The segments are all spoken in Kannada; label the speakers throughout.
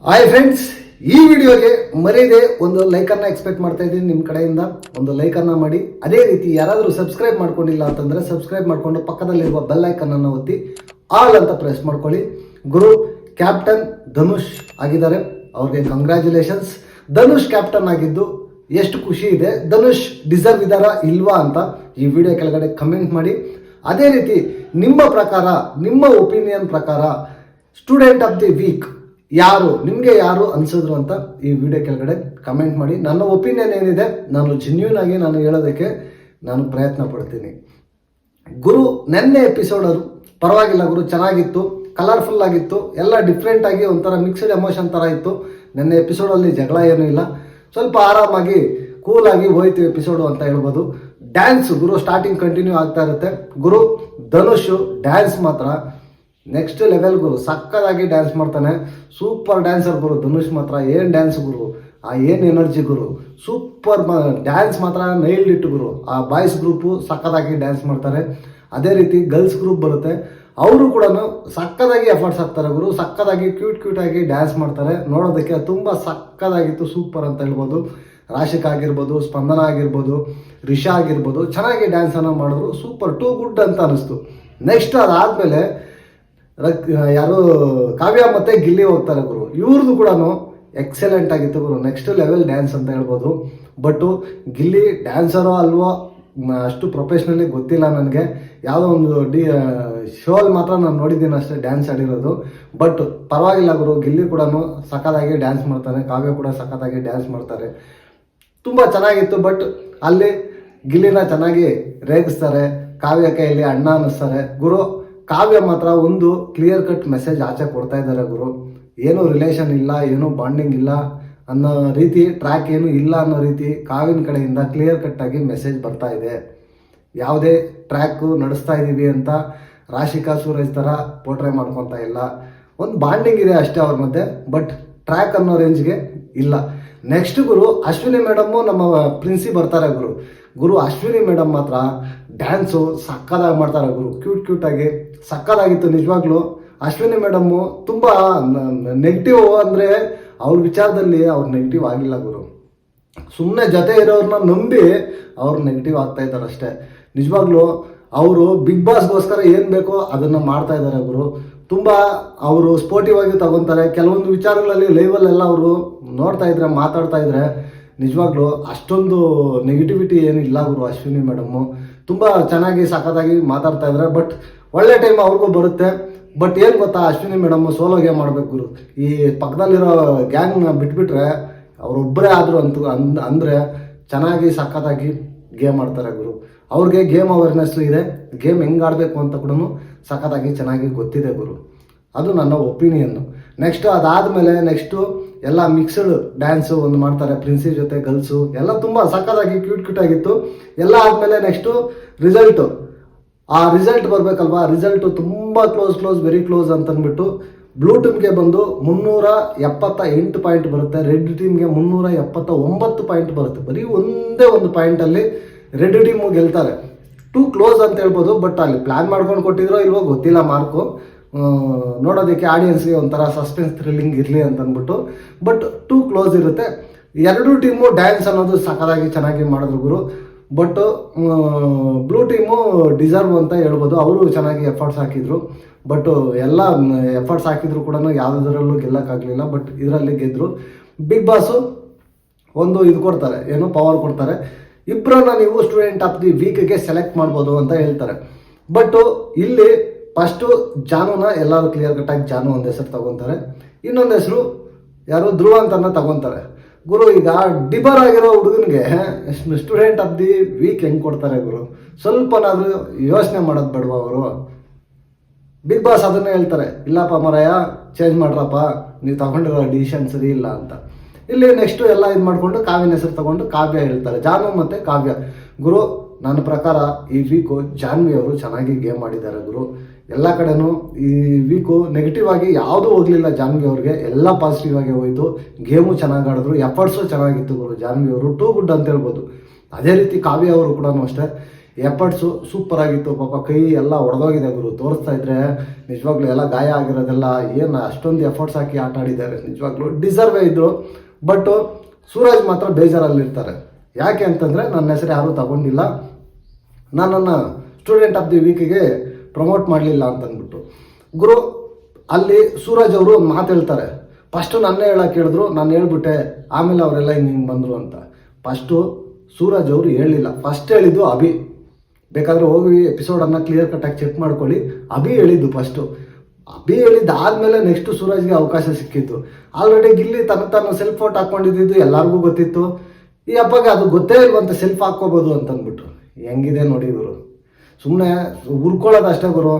Speaker 1: ಹಾಯ್ ಫ್ರೆಂಡ್ಸ್, ಈ ವಿಡಿಯೋಗೆ ಮರೆಯದೆ ಒಂದು ಲೈಕನ್ನು ಎಕ್ಸ್ಪೆಕ್ಟ್ ಮಾಡ್ತಾ ಇದ್ದೀನಿ. ನಿಮ್ಮ ಕಡೆಯಿಂದ ಒಂದು ಲೈಕನ್ನು ಮಾಡಿ. ಅದೇ ರೀತಿ ಯಾರಾದರೂ ಸಬ್ಸ್ಕ್ರೈಬ್ ಮಾಡ್ಕೊಂಡಿಲ್ಲ ಅಂತಂದರೆ ಸಬ್ಸ್ಕ್ರೈಬ್ ಮಾಡಿಕೊಂಡು ಪಕ್ಕದಲ್ಲಿರುವ ಬೆಲ್ ಐಕನನ್ನು ಒತ್ತಿ ಆಲ್ ಅಂತ ಪ್ರೆಸ್ ಮಾಡ್ಕೊಳ್ಳಿ. ಗುರು ಕ್ಯಾಪ್ಟನ್ ಧನುಷ್ ಆಗಿದ್ದಾರೆ, ಅವ್ರಿಗೆ ಕಂಗ್ರ್ಯಾಚುಲೇಷನ್ಸ್. ಧನುಷ್ ಕ್ಯಾಪ್ಟನ್ ಆಗಿದ್ದು ಎಷ್ಟು ಖುಷಿ ಇದೆ. ಧನುಷ್ ಡಿಸರ್ವ್ ಇದ್ದಾರಾ ಇಲ್ವಾ ಅಂತ ಈ ವಿಡಿಯೋ ಕೆಳಗಡೆ ಕಮೆಂಟ್ ಮಾಡಿ. ಅದೇ ರೀತಿ ನಿಮ್ಮ ಪ್ರಕಾರ, ನಿಮ್ಮ ಒಪಿನಿಯನ್ ಪ್ರಕಾರ ಸ್ಟೂಡೆಂಟ್ ಆಫ್ ದಿ ವೀಕ್ ಯಾರು, ನಿಮಗೆ ಯಾರು ಅನ್ಸಿದ್ರು ಅಂತ ಈ ವಿಡಿಯೋ ಕೆಳಗಡೆ ಕಮೆಂಟ್ ಮಾಡಿ. ನನ್ನ ಒಪಿನಿಯನ್ ಏನಿದೆ ನಾನು ಜೆನ್ಯೂನ್ ಆಗಿ ನಾನು ಹೇಳೋದಕ್ಕೆ ನಾನು ಪ್ರಯತ್ನ ಪಡ್ತೀನಿ. ಗುರು ನೆನ್ನೆ ಎಪಿಸೋಡ್ ಅದು ಪರವಾಗಿಲ್ಲ ಗುರು, ಚೆನ್ನಾಗಿತ್ತು, ಕಲರ್ಫುಲ್ ಆಗಿತ್ತು, ಎಲ್ಲ ಡಿಫ್ರೆಂಟ್ ಆಗಿ ಒಂಥರ ಮಿಕ್ಸ್ಡ್ ಎಮೋಷನ್ ಥರ ಇತ್ತು. ನೆನ್ನೆ ಎಪಿಸೋಡಲ್ಲಿ ಜಗಳ ಏನೂ ಇಲ್ಲ, ಸ್ವಲ್ಪ ಆರಾಮಾಗಿ ಕೂಲಾಗಿ ಹೋಯ್ತು ಎಪಿಸೋಡು ಅಂತ ಹೇಳ್ಬೋದು. ಡ್ಯಾನ್ಸ್ ಗುರು ಸ್ಟಾರ್ಟಿಂಗ್ ಕಂಟಿನ್ಯೂ ಆಗ್ತಾ ಇರುತ್ತೆ. ಗುರು ಧನುಷು ಡ್ಯಾನ್ಸ್ ಮಾತ್ರ ನೆಕ್ಸ್ಟ್ ಲೆವೆಲ್ ಗುರು, ಸಕ್ಕದಾಗಿ ಡ್ಯಾನ್ಸ್ ಮಾಡ್ತಾನೆ. ಸೂಪರ್ ಡ್ಯಾನ್ಸರ್ ಗುರು ಧನುಷ್ ಮಾತ್ರ. ಏನು ಡ್ಯಾನ್ಸ್ ಗುರು, ಏನು ಎನರ್ಜಿ ಗುರು, ಸೂಪರ್ ಡ್ಯಾನ್ಸ್ ಮಾತ್ರ ನೈಲ್ಡ್ ಇಟ್ಟು ಗುರು. ಆ ಬಾಯ್ಸ್ ಗ್ರೂಪು ಸಕ್ಕದಾಗಿ ಡ್ಯಾನ್ಸ್ ಮಾಡ್ತಾರೆ. ಅದೇ ರೀತಿ ಗರ್ಲ್ಸ್ ಗ್ರೂಪ್ ಬರುತ್ತೆ, ಅವರು ಕೂಡ ಸಕ್ಕದಾಗಿ ಎಫರ್ಟ್ಸ್ ಹಾಕ್ತಾರೆ ಗುರು. ಸಕ್ಕದಾಗಿ ಕ್ಯೂಟ್ ಆಗಿ ಡ್ಯಾನ್ಸ್ ಮಾಡ್ತಾರೆ. ನೋಡೋದಕ್ಕೆ ತುಂಬ ಸಕ್ಕದಾಗಿತ್ತು, ಸೂಪರ್ ಅಂತ ಹೇಳ್ಬೋದು. ರಾಶಿಕಾ ಆಗಿರ್ಬೋದು, ಸ್ಪಂದನ ಆಗಿರ್ಬೋದು, ರಿಷಾ ಆಗಿರ್ಬೋದು, ಚೆನ್ನಾಗಿ ಡ್ಯಾನ್ಸನ್ನು ಮಾಡಿದ್ರು. ಸೂಪರ್, ಟೂ ಗುಡ್ ಅಂತ ಅನಿಸ್ತು. ನೆಕ್ಸ್ಟ್ ಅದಾದಮೇಲೆ ಯಾರು ಕಾವ್ಯ ಮತ್ತು ಗಿಲ್ಲಿ ಹೋಗ್ತಾರೆ ಗುರು. ಇವ್ರದ್ದು ಕೂಡ ಎಕ್ಸಲೆಂಟ್ ಆಗಿತ್ತು ಗುರು, ನೆಕ್ಸ್ಟ್ ಲೆವೆಲ್ ಡ್ಯಾನ್ಸ್ ಅಂತ ಹೇಳ್ಬೋದು. ಬಟ್ಟು ಗಿಲ್ಲಿ ಡ್ಯಾನ್ಸರೋ ಅಲ್ವೋ ಅಷ್ಟು ಪ್ರೊಫೆಷ್ನಲಿ ಗೊತ್ತಿಲ್ಲ ನನಗೆ. ಯಾವುದೋ ಒಂದು ಶೋಲ್ಲಿ ಮಾತ್ರ ನಾನು ನೋಡಿದ್ದೀನಿ ಅಷ್ಟೇ ಡ್ಯಾನ್ಸ್ ಆಡಿರೋದು. ಬಟ್ ಪರವಾಗಿಲ್ಲ ಗುರು, ಗಿಲ್ಲಿ ಕೂಡ ಸಖತ್ತಾಗಿ ಡ್ಯಾನ್ಸ್ ಮಾಡ್ತಾನೆ, ಕಾವ್ಯ ಕೂಡ ಸಖತ್ತಾಗಿ ಡ್ಯಾನ್ಸ್ ಮಾಡ್ತಾರೆ. ತುಂಬ ಚೆನ್ನಾಗಿತ್ತು. ಬಟ್ ಅಲ್ಲಿ ಗಿಲ್ಲಿನ ಚೆನ್ನಾಗಿ ರೇಗಿಸ್ತಾರೆ, ಕಾವ್ಯ ಕೈಯಲ್ಲಿ ಅಣ್ಣ ಅನ್ನಿಸ್ತಾರೆ ಗುರು. ಕಾವ್ಯ ಮಾತ್ರ ಒಂದು ಕ್ಲಿಯರ್ ಕಟ್ ಮೆಸೇಜ್ ಆಚೆ ಕೊಡ್ತಾ ಇದ್ದಾರೆ ಗುರು. ಏನೂ ರಿಲೇಷನ್ ಇಲ್ಲ, ಏನೂ ಬಾಂಡಿಂಗ್ ಇಲ್ಲ ಅನ್ನೋ ರೀತಿ, ಟ್ರ್ಯಾಕ್ ಏನು ಇಲ್ಲ ಅನ್ನೋ ರೀತಿ ಕಾವ್ಯನ ಕಡೆಯಿಂದ ಕ್ಲಿಯರ್ ಕಟ್ಟಾಗಿ ಮೆಸೇಜ್ ಬರ್ತಾ ಇದೆ. ಯಾವುದೇ ಟ್ರ್ಯಾಕು ನಡೆಸ್ತಾ ಇದ್ದೀವಿ ಅಂತ ರಾಶಿಕಾ ಸೂರಜ್ ಥರ ಪೋಟ್ರೆ ಮಾಡ್ಕೊತಾ ಇಲ್ಲ. ಒಂದು ಬಾಂಡಿಂಗ್ ಇದೆ ಅಷ್ಟೇ ಅವ್ರ ಮಧ್ಯೆ, ಬಟ್ ಟ್ರ್ಯಾಕ್ ಅನ್ನೋ ರೇಂಜ್ಗೆ ಇಲ್ಲ. ನೆಕ್ಸ್ಟ್ ಗುರು ಅಶ್ವಿನಿ ಮೇಡಮ್ಮು ನಮ್ಮ ಪ್ರಿನ್ಸಿ ಬರ್ತಾರೆ ಗುರು. ಅಶ್ವಿನಿ ಮೇಡಮ್ ಮಾತ್ರ ಡ್ಯಾನ್ಸು ಸಕ್ಕದಾಗಿ ಮಾಡ್ತಾರೆ ಗುರು, ಕ್ಯೂಟಾಗಿ ಸಕ್ಕದಾಗಿತ್ತು ನಿಜವಾಗ್ಲೂ. ಅಶ್ವಿನಿ ಮೇಡಮ್ಮು ತುಂಬ ನೆಗೆಟಿವ್ ಅಂದರೆ ಅವ್ರ ವಿಚಾರದಲ್ಲಿ ಅವ್ರು ನೆಗೆಟಿವ್ ಆಗಿಲ್ಲ ಗುರು. ಸುಮ್ಮನೆ ಜೊತೆ ಇರೋರನ್ನ ನಂಬಿ ಅವ್ರು ನೆಗೆಟಿವ್ ಆಗ್ತಾ ಇದ್ದಾರೆ ಅಷ್ಟೇ. ನಿಜವಾಗ್ಲೂ ಅವರು ಬಿಗ್ ಬಾಸ್ಗೋಸ್ಕರ ಏನು ಬೇಕೋ ಅದನ್ನು ಮಾಡ್ತಾ ಇದ್ದಾರೆ ಗುರು. ತುಂಬ ಅವರು ಸ್ಪೋರ್ಟಿವ್ ಆಗಿ ತಗೊತಾರೆ. ಕೆಲವೊಂದು ವಿಚಾರಗಳಲ್ಲಿ ಲೈವಲ್ಲೆಲ್ಲ ಅವರು ನೋಡ್ತಾ ಇದ್ರೆ, ಮಾತಾಡ್ತಾ ಇದ್ರೆ ನಿಜವಾಗ್ಲೂ ಅಷ್ಟೊಂದು ನೆಗೆಟಿವಿಟಿ ಏನಿಲ್ಲ ಗುರು. ಅಶ್ವಿನಿ ಮೇಡಮ್ಮು ತುಂಬ ಚೆನ್ನಾಗಿ ಸಖತ್ತಾಗಿ ಮಾತಾಡ್ತಾ ಇದ್ದಾರೆ. ಬಟ್ ಒಳ್ಳೆ ಟೈಮ್ ಅವ್ರಿಗೂ ಬರುತ್ತೆ. ಬಟ್ ಏನು ಗೊತ್ತಾ, ಅಶ್ವಿನಿ ಮೇಡಮ್ಮು ಸೋಲೋ ಗೇಮ್ ಮಾಡಬೇಕು ಗುರು. ಈ ಪಕ್ಕದಲ್ಲಿರೋ ಗ್ಯಾಂಗ್ನ ಬಿಟ್ಬಿಟ್ರೆ ಅವರೊಬ್ಬರೇ ಆದರೂ ಅಂದರೆ ಚೆನ್ನಾಗಿ ಸಖತ್ತಾಗಿ ಗೇಮ್ ಆಡ್ತಾರೆ ಗುರು. ಅವ್ರಿಗೆ ಗೇಮ್ ಅವೇರ್ನೆಸ್ಸು ಇದೆ, ಗೇಮ್ ಹೆಂಗೆ ಆಡಬೇಕು ಅಂತ ಕೂಡ ಸಖತ್ತಾಗಿ ಚೆನ್ನಾಗಿ ಗೊತ್ತಿದೆ ಗುರು. ಅದು ನನ್ನ ಒಪಿನಿಯನ್ನು. ನೆಕ್ಸ್ಟು ಅದಾದಮೇಲೆ ನೆಕ್ಸ್ಟು ಎಲ್ಲ ಮಿಕ್ಸ್ಡ್ ಡ್ಯಾನ್ಸು ಒಂದು ಮಾಡ್ತಾರೆ, ಪ್ರಿನ್ಸಿ ಜೊತೆ ಗರ್ಲ್ಸು ಎಲ್ಲ ತುಂಬ ಸಖತ್ತಾಗಿ ಕ್ಯೂಟ್ ಆಗಿತ್ತು. ಎಲ್ಲ ಆದಮೇಲೆ ನೆಕ್ಸ್ಟು ರಿಸಲ್ಟು, ಆ ರಿಸಲ್ಟ್ ಬರಬೇಕಲ್ವಾ. ರಿಸಲ್ಟು ತುಂಬ ಕ್ಲೋಸ್ ವೆರಿ ಕ್ಲೋಸ್ ಅಂತಂದ್ಬಿಟ್ಟು ಬ್ಲೂ ಟೀಮ್ಗೆ ಬಂದು 378 ಪಾಯಿಂಟ್ ಬರುತ್ತೆ, ರೆಡ್ ಟೀಮ್ಗೆ 379 ಪಾಯಿಂಟ್ ಬರುತ್ತೆ. ಬರೀ ಒಂದೇ ಒಂದು ಪಾಯಿಂಟಲ್ಲಿ ರೆಡ್ ಟೀಮು ಗೆಲ್ತಾರೆ. ಟೂ ಕ್ಲೋಸ್ ಅಂತ ಹೇಳ್ಬೋದು. ಬಟ್ ಅಲ್ಲಿ ಪ್ಲ್ಯಾನ್ ಮಾಡ್ಕೊಂಡು ಕೊಟ್ಟಿದ್ರೋ ಇಲ್ವೋ ಗೊತ್ತಿಲ್ಲ ಮಾರ್ಕು. ನೋಡೋದಕ್ಕೆ ಆಡಿಯನ್ಸ್ಗೆ ಒಂಥರ ಸಸ್ಪೆನ್ಸ್ ಥ್ರಿಲ್ಲಿಂಗ್ ಇರಲಿ ಅಂತಂದ್ಬಿಟ್ಟು. ಬಟ್ ಟೂ ಕ್ಲೋಸ್ ಇರುತ್ತೆ. ಎರಡೂ ಟೀಮು ಡ್ಯಾನ್ಸ್ ಅನ್ನೋದು ಸಖತ್ತಾಗಿ ಚೆನ್ನಾಗಿ ಮಾಡಿದ್ರು ಗುರು. ಬಟ್ ಬ್ಲೂ ಟೀಮು ಡಿಸರ್ವ್ ಅಂತ ಹೇಳ್ಬೋದು. ಅವರು ಚೆನ್ನಾಗಿ ಎಫರ್ಟ್ಸ್ ಹಾಕಿದ್ರು. ಬಟ್ ಎಲ್ಲ ಎಫರ್ಟ್ಸ್ ಹಾಕಿದ್ರು ಕೂಡ ಯಾವುದರಲ್ಲೂ ಗೆಲ್ಲಕ್ಕಾಗಲಿಲ್ಲ. ಬಟ್ ಇದರಲ್ಲಿ ಗೆದ್ದರು. ಬಿಗ್ ಬಾಸು ಒಂದು ಇದು ಕೊಡ್ತಾರೆ, ಏನು ಪವರ್ ಕೊಡ್ತಾರೆ. ಇಬ್ಬರನ್ನ ನೀವು ಸ್ಟೂಡೆಂಟ್ ಆಫ್ ದಿ ವೀಕ್ಗೆ ಸೆಲೆಕ್ಟ್ ಮಾಡ್ಬೋದು ಅಂತ ಹೇಳ್ತಾರೆ. ಬಟ್ ಇಲ್ಲಿ ಫಸ್ಟು ಜಾನುನ ಎಲ್ಲರೂ ಕ್ಲಿಯರ್ ಕಟ್ಟಾಗಿ ಜಾನು ಒಂದು ಹೆಸರು ತಗೊತಾರೆ. ಇನ್ನೊಂದು ಹೆಸರು ಯಾರು ಧ್ರುವ ಅಂತನ ತಗೊತಾರೆ ಗುರು. ಈಗ ಡಿಬರ್ ಆಗಿರೋ ಹುಡುಗನಿಗೆ ಸ್ಟೂಡೆಂಟ್ ಆಫ್ ದಿ ವೀಕ್ ಹೆಂಗೆ ಕೊಡ್ತಾರೆ ಗುರು? ಸ್ವಲ್ಪನಾದರೂ ಯೋಚನೆ ಮಾಡೋದು ಬೇಡವಾ ಅವರು? ಬಿಗ್ ಬಾಸ್ ಅದನ್ನೇ ಹೇಳ್ತಾರೆ, ಇಲ್ಲಪ್ಪ ಮರಾಯ ಚೇಂಜ್ ಮಾಡ್ರಪ್ಪ, ನೀವು ತಗೊಂಡಿರೋ ಡಿಸಿಷನ್ ಸರಿ ಇಲ್ಲ ಅಂತ. ಇಲ್ಲಿ ನೆಕ್ಸ್ಟು ಎಲ್ಲ ಇದು ಮಾಡಿಕೊಂಡು ಕಾವ್ಯನ ಹೆಸರು ತಗೊಂಡು ಕಾವ್ಯ ಹೇಳ್ತಾರೆ. ಜಾನು ಮತ್ತು ಕಾವ್ಯ ಗುರು. ನನ್ನ ಪ್ರಕಾರ ಈ ವೀಕು ಜಾನ್ವಿ ಅವರು ಚೆನ್ನಾಗಿ ಗೇಮ್ ಮಾಡಿದ್ದಾರೆ ಗುರು. ಎಲ್ಲ ಕಡೆನೂ ಈ ವೀಕು ನೆಗೆಟಿವ್ ಆಗಿ ಯಾವುದೂ ಹೋಗಲಿಲ್ಲ ಜಾನ್ವಿ ಅವ್ರಿಗೆ, ಎಲ್ಲ ಪಾಸಿಟಿವ್ ಆಗಿ ಹೋಯಿತು. ಗೇಮು ಚೆನ್ನಾಗಿ ಆಡಿದ್ರು, ಎಫರ್ಟ್ಸು ಚೆನ್ನಾಗಿತ್ತು ಗುರು. ಜಾನ್ವಿ ಅವರು ಟೂ ಗುಡ್ ಅಂತ ಹೇಳ್ಬೋದು. ಅದೇ ರೀತಿ ಕಾವ್ಯ ಅವರು ಕೂಡ ಅಷ್ಟೇ. ಎಫರ್ಟ್ಸು ಸೂಪರ್ ಆಗಿತ್ತು. ಪಾಪ ಕೈ ಎಲ್ಲ ಒಡೆದೋಗಿದೆ ಗುರು, ತೋರಿಸ್ತಾ ಇದ್ರೆ ನಿಜವಾಗ್ಲೂ ಎಲ್ಲ ಗಾಯ ಆಗಿರೋದೆಲ್ಲ. ಏನು ಅಷ್ಟೊಂದು ಎಫರ್ಟ್ಸ್ ಹಾಕಿ ಆಟ ಆಡಿದ್ದಾರೆ, ನಿಜವಾಗ್ಲೂ ಡಿಸರ್ವೇ ಇದ್ರು. ಬಟ್ ಸೂರಜ್ ಮಾತ್ರ ಬೇಜಾರಲ್ಲಿರ್ತಾರೆ. ಯಾಕೆ ಅಂತಂದರೆ ನನ್ನ ಹೆಸರು ಯಾರೂ ತಗೊಂಡಿಲ್ಲ, ನನ್ನನ್ನು ಸ್ಟೂಡೆಂಟ್ ಆಫ್ ದಿ ವೀಕಿಗೆ ಪ್ರಮೋಟ್ ಮಾಡಲಿಲ್ಲ ಅಂತಂದ್ಬಿಟ್ಟು. ಗುರು ಅಲ್ಲಿ ಸೂರಜ್ ಅವರು ಒಂದು ಮಾತು ಹೇಳ್ತಾರೆ, ಫಸ್ಟು ನನ್ನೇ ಹೇಳಕ್ಕೆ ಹೇಳಿದ್ರು, ನಾನು ಹೇಳ್ಬಿಟ್ಟೆ, ಆಮೇಲೆ ಅವರೆಲ್ಲ ಹಿಂಗೆ ಬಂದರು ಅಂತ. ಫಸ್ಟು ಸೂರಜ್ ಅವರು ಹೇಳಿಲ್ಲ, ಫಸ್ಟ್ ಹೇಳಿದ್ದು ಅಭಿ. ಬೇಕಾದರೆ ಹೋಗಿ ಎಪಿಸೋಡನ್ನು ಕ್ಲಿಯರ್ ಕಟ್ಟಾಗಿ ಚೆಕ್ ಮಾಡ್ಕೊಳ್ಳಿ. ಅಭಿ ಹೇಳಿದ್ದು ಫಸ್ಟು. ಅಭಿ ಹೇಳಿದ್ದಾದಮೇಲೆ ನೆಕ್ಸ್ಟು ಸೂರಜ್ಗೆ ಅವಕಾಶ ಸಿಕ್ಕಿತ್ತು. ಆಲ್ರೆಡಿ ಗಿಲ್ಲಿ ತಾನು ಸೆಲ್ಫ್ ಔಟ್ ಹಾಕ್ಕೊಂಡಿದ್ದು ಎಲ್ಲರಿಗೂ ಗೊತ್ತಿತ್ತು. ಈ ಹಬ್ಬಗೆ ಅದು ಗೊತ್ತೇ ಇಲ್ವಂತ ಸೆಲ್ಫ್ ಹಾಕ್ಕೋಬೋದು ಅಂತಂದ್ಬಿಟ್ಟು. ಹೆಂಗಿದೆ ನೋಡಿ ಇವರು, ಸುಮ್ಮನೆ ಹುರ್ಕೊಳ್ಳೋದು ಅಷ್ಟೇ ಗುರು,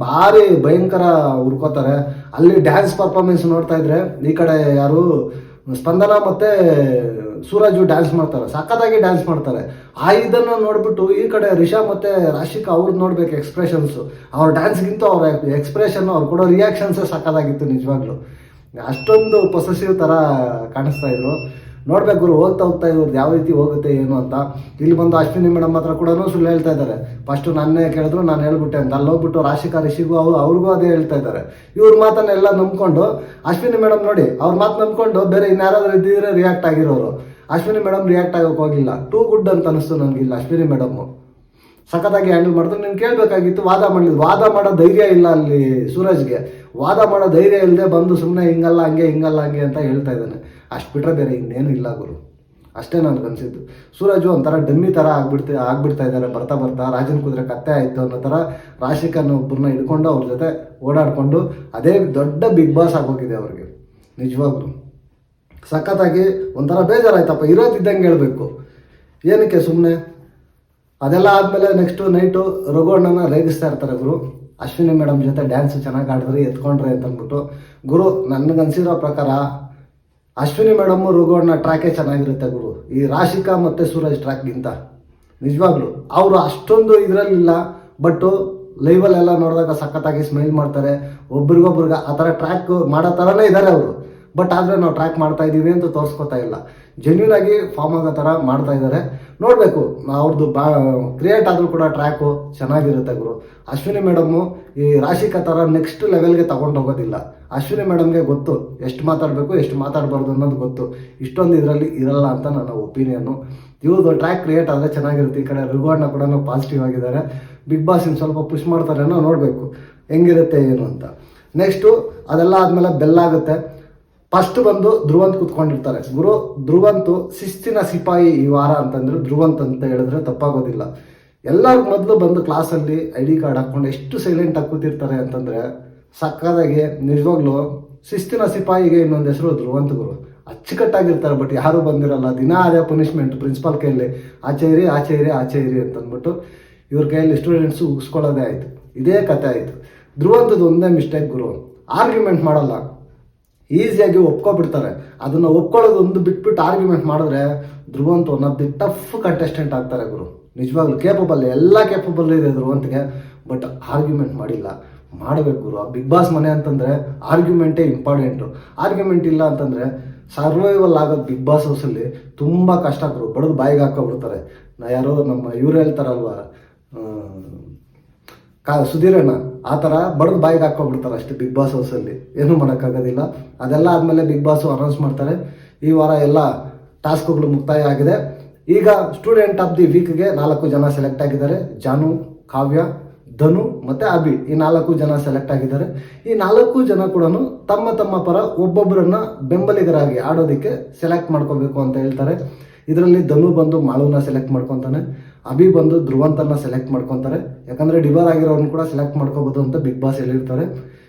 Speaker 1: ಭಾರಿ ಭಯಂಕರ ಹುರ್ಕೋತಾರೆ. ಅಲ್ಲಿ ಡ್ಯಾನ್ಸ್ ಪರ್ಫಾರ್ಮೆನ್ಸ್ ನೋಡ್ತಾ ಇದ್ರೆ ಈ ಕಡೆ ಯಾರು ಸ್ಪಂದನ ಮತ್ತು ಸೂರಜ್ ಡ್ಯಾನ್ಸ್ ಮಾಡ್ತಾರೆ, ಸಖತ್ತಾಗಿ ಡ್ಯಾನ್ಸ್ ಮಾಡ್ತಾರೆ. ಇದನ್ನು ನೋಡ್ಬಿಟ್ಟು ಈ ಕಡೆ ರಿಷಾ ಮತ್ತು ರಾಶಿಕಾ ಅವ್ರದ್ದು ನೋಡ್ಬೇಕು ಎಕ್ಸ್ಪ್ರೆಷನ್ಸು. ಅವ್ರ ಡ್ಯಾನ್ಸ್ಗಿಂತ ಅವ್ರ ಎಕ್ಸ್ಪ್ರೆಷನ್, ಅವ್ರು ಕೊಡೋ ರಿಯಾಕ್ಷನ್ಸೇ ಸಖತ್ತಾಗಿತ್ತು ನಿಜವಾಗ್ಲೂ. ಅಷ್ಟೊಂದು ಪೊಸೆಸಿವ್ ಥರ ಕಾಣಿಸ್ತಾ ಇದ್ರು. ನೋಡ್ಬೇಕು ಗುರು, ಹೋಗ್ತಾ ಇವ್ರದ್ದು ಯಾವ ರೀತಿ ಹೋಗುತ್ತೆ ಏನು ಅಂತ. ಇಲ್ಲಿ ಬಂದು ಅಶ್ವಿನಿ ಮೇಡಮ್ ಹತ್ರ ಕೂಡ ಸುಳ್ಳು ಹೇಳ್ತಾ ಇದ್ದಾರೆ. ಫಸ್ಟು ನನ್ನೇ ಕೇಳಿದ್ರು, ನಾನು ಹೇಳ್ಬಿಟ್ಟೆ ಅಂತ. ಅಲ್ಲಿ ಹೋಗ್ಬಿಟ್ಟು ರಾಶಿಕಾ ರಿಷಿಗೂ ಅವ್ರಿಗೂ ಅದೇ ಹೇಳ್ತಾ ಇದ್ದಾರೆ. ಇವ್ರ ಮಾತನ್ನೆಲ್ಲ ನಂಬ್ಕೊಂಡು ಅಶ್ವಿನಿ ಮೇಡಮ್ ನೋಡಿ, ಅವ್ರ ಮಾತು ನಂಬ್ಕೊಂಡು ಬೇರೆ ಇನ್ಯಾರಾದ್ರೂ ಇದ್ದಿದ್ರೆ ರಿಯಾಕ್ಟ್ ಆಗಿರೋರು. ಅಶ್ವಿನಿ ಮೇಡಮ್ ರಿಯಾಕ್ಟ್ ಆಗೋಕೆ ಹೋಗಿಲ್ಲ. ಟೂ ಗುಡ್ ಅಂತ ಅನಿಸ್ತು ನನಗಿಲ್ಲ. ಅಶ್ವಿನಿ ಮೇಡಮ್ಮು ಸಖತ್ತಾಗಿ ಹ್ಯಾಂಡಲ್ ಮಾಡಿದ್ರು. ನೀನು ಕೇಳಬೇಕಾಗಿತ್ತು, ವಾದ ಮಾಡೋ ಧೈರ್ಯ ಇಲ್ಲ ಅಲ್ಲಿ ಸೂರಜ್ಗೆ. ವಾದ ಮಾಡೋ ಧೈರ್ಯ ಇಲ್ಲದೆ ಬಂದು ಸುಮ್ಮನೆ ಹಿಂಗಲ್ಲ ಹಂಗೆ ಅಂತ ಹೇಳ್ತಾ ಇದ್ದಾನೆ. ಅಷ್ಟು ಬಿಟ್ಟರೆ ಬೇರೆ ಇನ್ನೇನು ಇಲ್ಲ ಗುರು. ಅಷ್ಟೇ ನನಗನ್ಸಿದ್ದು. ಸೂರಜು ಒಂಥರ ಡಮ್ಮಿ ಥರ ಆಗ್ಬಿಡ್ತಾ ಇದ್ದಾರೆ. ಬರ್ತಾ ರಾಜನ್ ಕುದುರೆ ಕತ್ತೆ ಆಯಿತು ಅನ್ನೋ ಥರ ರಾಶಿಕನ್ನು ಒಬ್ಬರನ್ನ ಹಿಡ್ಕೊಂಡು ಅವ್ರ ಜೊತೆ ಓಡಾಡಿಕೊಂಡು ಅದೇ ದೊಡ್ಡ ಬಿಗ್ ಬಾಸ್ ಆಗೋಗಿದೆ ಅವ್ರಿಗೆ. ನಿಜವಾಗ್ಲು ಸಖತ್ತಾಗಿ ಒಂಥರ ಬೇಜಾರಾಯ್ತಪ್ಪ. ಇರೋದಿದ್ದಂಗೆ ಹೇಳಬೇಕು, ಏನಕ್ಕೆ ಸುಮ್ಮನೆ. ಅದೆಲ್ಲ ಆದಮೇಲೆ ನೆಕ್ಸ್ಟು ನೈಟು ರಘುವಣ್ಣನ ರೇಗಿಸ್ತಾ ಇರ್ತಾರೆ ಗುರು. ಅಶ್ವಿನಿ ಮೇಡಮ್ ಜೊತೆ ಡ್ಯಾನ್ಸ್ ಚೆನ್ನಾಗಿ ಆಡಿದ್ರಿ, ಎತ್ಕೊಂಡ್ರಿ ಅಂತಂದ್ಬಿಟ್ಟು. ಗುರು ನನಗನ್ಸಿರೋ ಪ್ರಕಾರ ಅಶ್ವಿನಿ ಮೇಡಮ್ಮು ರಘುವಣ್ಣ ಟ್ರ್ಯಾಕೇ ಚೆನ್ನಾಗಿರುತ್ತೆ ಗುರು, ಈ ರಾಶಿಕಾ ಮತ್ತು ಸೂರಜ್ ಟ್ರ್ಯಾಕ್ಗಿಂತ. ನಿಜವಾಗ್ಲು ಅವರು ಅಷ್ಟೊಂದು ಇದರಲ್ಲಿಲ್ಲ, ಬಟ್ಟು ಲೈವಲ್ಲೆಲ್ಲ ನೋಡಿದಾಗ ಸಖತ್ತಾಗಿ ಸ್ಮೈಲ್ ಮಾಡ್ತಾರೆ. ಒಬ್ರಿಗೊಬ್ರಿಗೆ ಆ ಥರ ಟ್ರ್ಯಾಕ್ ಮಾಡೋ ಥರನೇ ಇದ್ದಾರೆ ಅವರು. ಬಟ್ ಆದರೆ ನಾವು ಟ್ರ್ಯಾಕ್ ಮಾಡ್ತಾ ಇದ್ದೀವಿ ಅಂತ ತೋರಿಸ್ಕೊತಾ ಇಲ್ಲ. ಜೆನ್ಯೂನ್ ಆಗಿ ಫಾರ್ಮ್ ಆಗೋ ಥರ ಮಾಡ್ತಾ ಇದ್ದಾರೆ. ನೋಡಬೇಕು, ಅವ್ರದ್ದು ಕ್ರಿಯೇಟ್ ಆದರೂ ಕೂಡ ಟ್ರ್ಯಾಕು ಚೆನ್ನಾಗಿರುತ್ತೆ ಗುರು. ಅಶ್ವಿನಿ ಮೇಡಮ್ಮು ಈ ರಾಶಿಕಾ ಥರ ನೆಕ್ಸ್ಟ್ ಲೆವೆಲ್ಗೆ ತಗೊಂಡು ಹೋಗೋದಿಲ್ಲ. ಅಶ್ವಿನಿ ಮೇಡಮ್ಗೆ ಗೊತ್ತು ಎಷ್ಟು ಮಾತಾಡಬೇಕು ಎಷ್ಟು ಮಾತಾಡಬಾರ್ದು ಅನ್ನೋದು ಗೊತ್ತು. ಇಷ್ಟೊಂದು ಇದರಲ್ಲಿ ಇರಲ್ಲ ಅಂತ ನನ್ನ ಒಪಿನಿಯನ್ನು. ಇವ್ರದ್ದು ಟ್ರ್ಯಾಕ್ ಕ್ರಿಯೇಟ್ ಆದರೆ ಚೆನ್ನಾಗಿರುತ್ತೆ. ಈ ಕಡೆ ರಘುವಣ್ಣ ಕೂಡ ಪಾಸಿಟಿವ್ ಆಗಿದ್ದಾರೆ. ಬಿಗ್ ಬಾಸ್ ಇನ್ನು ಸ್ವಲ್ಪ ಪುಷ್ ಮಾಡ್ತಾರೇನೋ, ನೋಡಬೇಕು ಹೆಂಗಿರುತ್ತೆ ಏನು ಅಂತ. ನೆಕ್ಸ್ಟು ಅದೆಲ್ಲ ಆದಮೇಲೆ ಬೆಲ್ಲಾಗುತ್ತೆ. ಫಸ್ಟ್ ಬಂದು ಧ್ರುವಂತ್ ಕೂತ್ಕೊಂಡಿರ್ತಾರೆ ಗುರು. ಧ್ರುವಂತು ಶಿಸ್ತಿನ ಸಿಪಾಯಿ ಈ ವಾರ ಅಂತಂದ್ರೆ ಧ್ರುವಂತ್ ಅಂತ ಹೇಳಿದ್ರೆ ತಪ್ಪಾಗೋದಿಲ್ಲ. ಎಲ್ಲರೂ ಮೊದಲು ಬಂದು ಕ್ಲಾಸಲ್ಲಿ ID ಕಾರ್ಡ್ ಹಾಕ್ಕೊಂಡು ಎಷ್ಟು ಸೈಲೆಂಟಾಗಿ ಕೂತಿರ್ತಾರೆ ಅಂತಂದರೆ ಸಕ್ಕದಾಗಿ. ನಿಜವಾಗ್ಲೂ ಶಿಸ್ತಿನ ಸಿಪಾಯಿಗೆ ಇನ್ನೊಂದು ಹೆಸರು ಧ್ರುವಂತ್ ಗುರು. ಅಚ್ಚುಕಟ್ಟಾಗಿರ್ತಾರೆ, ಬಟ್ ಯಾರೂ ಬಂದಿರಲ್ಲ. ದಿನ ಅದೇ ಪನಿಷ್ಮೆಂಟ್ ಪ್ರಿನ್ಸಿಪಾಲ್ ಕೈಯಲ್ಲಿ, ಆಚೆ ಇರಿ ಅಂತಂದ್ಬಿಟ್ಟು ಇವ್ರ ಕೈಯಲ್ಲಿ ಸ್ಟೂಡೆಂಟ್ಸು ಉಗಿಸ್ಕೊಳ್ಳೋದೇ ಆಯಿತು. ಇದೇ ಕತೆ ಆಯಿತು. ಧ್ರುವಂತದ್ದು ಒಂದೇ ಮಿಸ್ಟೇಕ್ ಗುರು, ಆರ್ಗ್ಯುಮೆಂಟ್ ಮಾಡಲ್ಲ, ಈಸಿಯಾಗಿ ಒಪ್ಕೊಬಿಡ್ತಾರೆ. ಅದನ್ನು ಒಪ್ಕೊಳ್ಳೋದು ಒಂದು ಬಿಟ್ಬಿಟ್ಟು ಆರ್ಗ್ಯುಮೆಂಟ್ ಮಾಡಿದ್ರೆ Dhruvanth one of the tough contestant ಆಗ್ತಾರೆ ಗುರು. ನಿಜವಾಗ್ಲೂ ಎಲ್ಲ ಕೇಪಬಲ್ ಇದೆ ಧ್ರುವಂತ್ಗೆ, ಬಟ್ ಆರ್ಗ್ಯುಮೆಂಟ್ ಮಾಡಿಲ್ಲ. ಮಾಡಬೇಕು ಗುರು. ಬಿಗ್ ಬಾಸ್ ಮನೆ ಅಂತಂದರೆ ಆರ್ಗ್ಯುಮೆಂಟೇ ಇಂಪಾರ್ಟೆಂಟು. ಆರ್ಗ್ಯುಮೆಂಟ್ ಇಲ್ಲ ಅಂತಂದರೆ ಸರ್ವೈವಲ್ ಆಗೋದು ಬಿಗ್ ಬಾಸ್ ಹೌಸಲ್ಲಿ ತುಂಬ ಕಷ್ಟ ಗುರು. ಬಡದು ಬಾಯಿಗೆ ಹಾಕೋಬಿಡ್ತಾರೆ. ಯಾರೋ ನಮ್ಮ ಇವ್ರು ಹೇಳ್ತಾರಲ್ವ, ಸುಧೀರಣ್ಣ, ಆ ಥರ ಬಡದು ಬಾಯಿಗೆ ಹಾಕ್ಕೊಬಿಡ್ತಾರೆ ಅಷ್ಟೇ ಬಿಗ್ ಬಾಸ್ ಹೌಸಲ್ಲಿ. ಏನೂ ಮಾಡೋಕ್ಕಾಗೋದಿಲ್ಲ. ಅದೆಲ್ಲ ಆದಮೇಲೆ ಬಿಗ್ ಬಾಸು ಅನೌನ್ಸ್ ಮಾಡ್ತಾರೆ, ಈ ವಾರ ಎಲ್ಲ ಟಾಸ್ಕ್ಗಳು ಮುಕ್ತಾಯ ಆಗಿದೆ. ಈಗ ಸ್ಟೂಡೆಂಟ್ ಆಫ್ ದಿ ವೀಕ್ಗೆ 4 ಜನ ಸೆಲೆಕ್ಟ್ ಆಗಿದ್ದಾರೆ. ಜಾನು, ಕಾವ್ಯ, ಧನು ಮತ್ತು ಅಭಿ, ಈ 4 ಜನ ಸೆಲೆಕ್ಟ್ ಆಗಿದ್ದಾರೆ. ಈ 4 ಜನ ಕೂಡ ತಮ್ಮ ಪರ ಒಬ್ಬೊಬ್ಬರನ್ನ ಬೆಂಬಲಿಗರಾಗಿ ಆಡೋದಕ್ಕೆ ಸೆಲೆಕ್ಟ್ ಮಾಡ್ಕೋಬೇಕು ಅಂತ ಹೇಳ್ತಾರೆ. ಇದರಲ್ಲಿ ಧನು ಬಂದು ಮಾಳುನ ಸೆಲೆಕ್ಟ್ ಮಾಡ್ಕೊತಾನೆ, ಅಭಿ ಬಂದು ಧ್ರುವಂತನ್ನ ಸೆಲೆಕ್ಟ್ ಮಾಡ್ಕೊತಾರೆ. ಯಾಕಂದರೆ ಡಿವರ್ ಆಗಿರೋರನ್ನ ಕೂಡ ಸೆಲೆಕ್ಟ್ ಮಾಡ್ಕೋಬೋದು ಅಂತ ಬಿಗ್ ಬಾಸ್ ಹೇಳಿರ್ತಾರೆ.